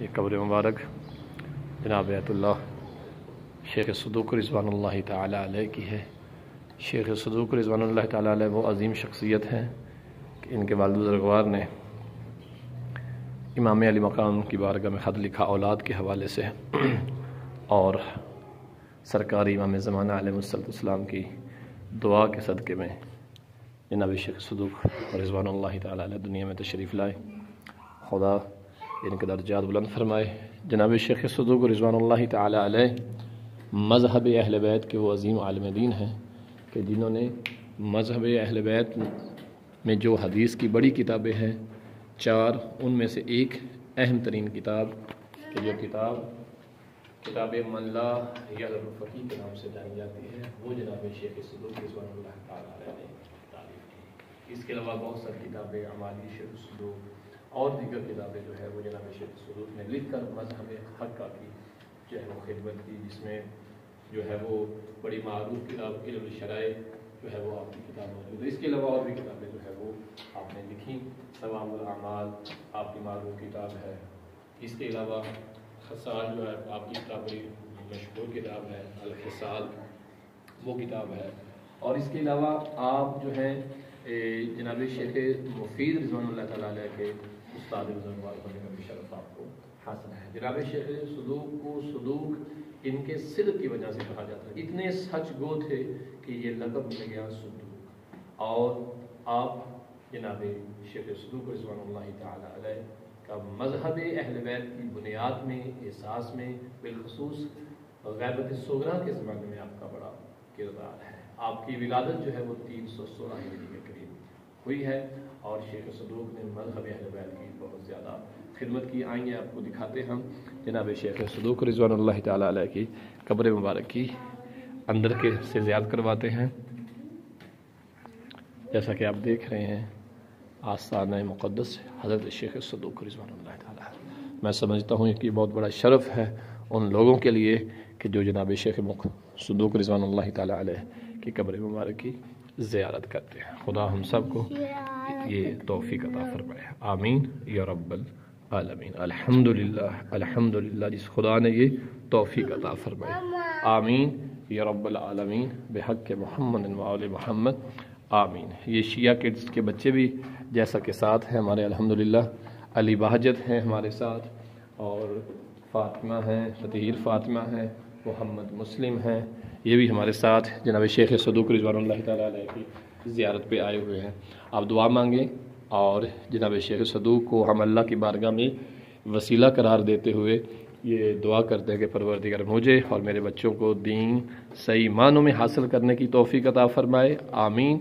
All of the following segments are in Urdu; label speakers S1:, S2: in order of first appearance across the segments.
S1: یہ قبر مبارک جناب آیت اللہ شیخ صدوق رضوان اللہ تعالی علیہ کی ہے۔ شیخ صدوق رضوان اللہ تعالی علیہ وہ عظیم شخصیت ہیں کہ ان کے والد بزرگوار نے امام علی مقام کی بارگاہ میں خط لکھا اولاد کے حوالے سے، اور سرکاری امام زمانہ علیہ السلام کی دعا کے صدقے میں جناب شیخ صدوق رضوان اللہ تعالی علیہ دنیا میں تشریف لائے۔ خدا ان کے درجات بلند فرمائے۔ جناب شیخ صدوق رضوان اللہ تعالی علیہ مذہب اہل بیت کے وہ عظیم عالم دین ہیں کہ جنہوں نے مذہب اہل بیت میں جو حدیث کی بڑی کتابیں ہیں چار، ان میں سے ایک اہم ترین کتاب کہ جو کتاب من لا یعلم الفقیہ کے نام سے جانی جاتی ہے، وہ جناب شیخ صدوق رضوان اللہ تعالی علیہ نے تعریف کی۔ اس کے علاوہ بہت ساری کتابیں اعمالی شیخ صدوق اور دیگر کتابیں جو ہے وہ جناب شیخ صدوق نے لکھ کر مذہب حقہ کی جو ہے وہ خدمت کی، جس میں جو ہے وہ بڑی معروف کتاب علم الشرائع جو ہے وہ آپ کی کتاب موجود ہے۔ اس کے علاوہ اور بھی کتابیں جو ہے وہ آپ نے لکھی، ثواب الاعمال آپ کی معروف کتاب ہے۔ اس کے علاوہ خصال جو ہے آپ کی کتاب بڑی مشہور کتاب ہے، الخصال وہ کتاب ہے۔ اور اس کے علاوہ آپ جو ہیں جناب شیخ مفید رضوان اللہ تعالیٰ علیہ کے استاد بزرگوار ہونے کا بھی شرف آپ کو حاصل ہے۔ جناب شیخ صدوق کو صدوق ان کے صدق کی وجہ سے کہا جاتا ہے، اتنے سچ گو تھے کہ یہ لقب مل گیا صدوق۔ اور آپ جناب شیخ صدوق رضوان اللہ تعالی علیہ کا مذہب اہل بیت کی بنیاد میں، احساس میں، بالخصوص غیبت صغریٰ کے زمانے میں آپ کا بڑا کردار ہے۔ آپ کی ولادت جو ہے وہ 316 ہجری کے قریب ہوئی ہے، اور شیخ صدوق نے مذہب اہل بیت کی بہت زیادہ خدمت کی۔ آئیں آپ کو دکھاتے ہم جناب شیخ صدوق رضوان اللہ تعالی علیہ کی قبر مبارک کی اندر کے سے زیارت کرواتے ہیں۔ جیسا کہ آپ دیکھ رہے ہیں آستانہ مقدس حضرت شیخ صدوق رضوان اللہ تعالی، میں سمجھتا ہوں کہ بہت بڑا شرف ہے ان لوگوں کے لیے کہ جو جناب شیخ صدوق رضوان اللہ تعالی علیہ کی قبر مبارک کی زیارت کرتے ہیں۔ خدا ہم سب کو یہ توفیق عطا فرمائے، آمین یا رب العالمین۔ الحمدللہ جس خدا نے یہ توفیق عطا فرمائے، آمین یا رب العالمین، بحق محمد و آل محمد، آمین۔ یہ شیعہ کڈز کے بچے بھی جیسا کہ ساتھ ہیں ہمارے، الحمدللہ علی بہجت ہیں ہمارے ساتھ، اور فاطمہ ہیں، فتحیر فاطمہ ہیں، محمد مسلم ہیں، یہ بھی ہمارے ساتھ جناب شیخ صدوق رضوان اللہ تعالی علیہ کی زیارت پہ آئے ہوئے ہیں۔ آپ دعا مانگیں اور جناب شیخ صدوق کو ہم اللہ کی بارگاہ میں وسیلہ قرار دیتے ہوئے یہ دعا کرتے ہیں کہ پروردگار مجھے اور میرے بچوں کو دین صحیح معنوں میں حاصل کرنے کی توفیق عطا فرمائے، آمین۔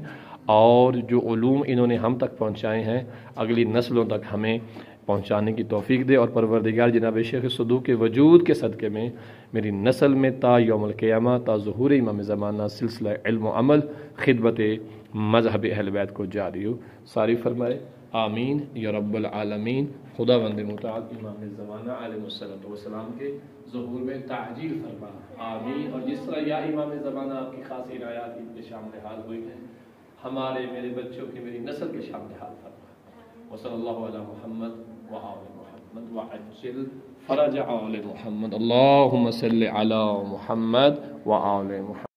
S1: اور جو علوم انہوں نے ہم تک پہنچائے ہیں اگلی نسلوں تک ہمیں پہنچانے کی توفیق دے، اور پروردگار جناب شیخ صدوق کے وجود کے صدقے میں میری نسل میں تا یوم القیامہ، تا ظہور امام زمانہ سلسلہ علم و عمل خدمت مذہب اہل بیت کو جاری ہو، ساری فرمائے، آمین یا رب العالمین۔ خدا بند متعال امام زمانہ علیہ السلام کے ظہور میں تعجیل فرما، آمین۔ اور جس طرح یا امام زمانہ آپ کی خاص عنایات کے شامل حال ہوئی ہیں، ہمارے میرے بچوں کی میری نسل کے شامل حال فرما، وصلی اللہ علی محمد و آل محمد وعجل فرج آل محمد، اللہم صلی علی محمد و آل محمد۔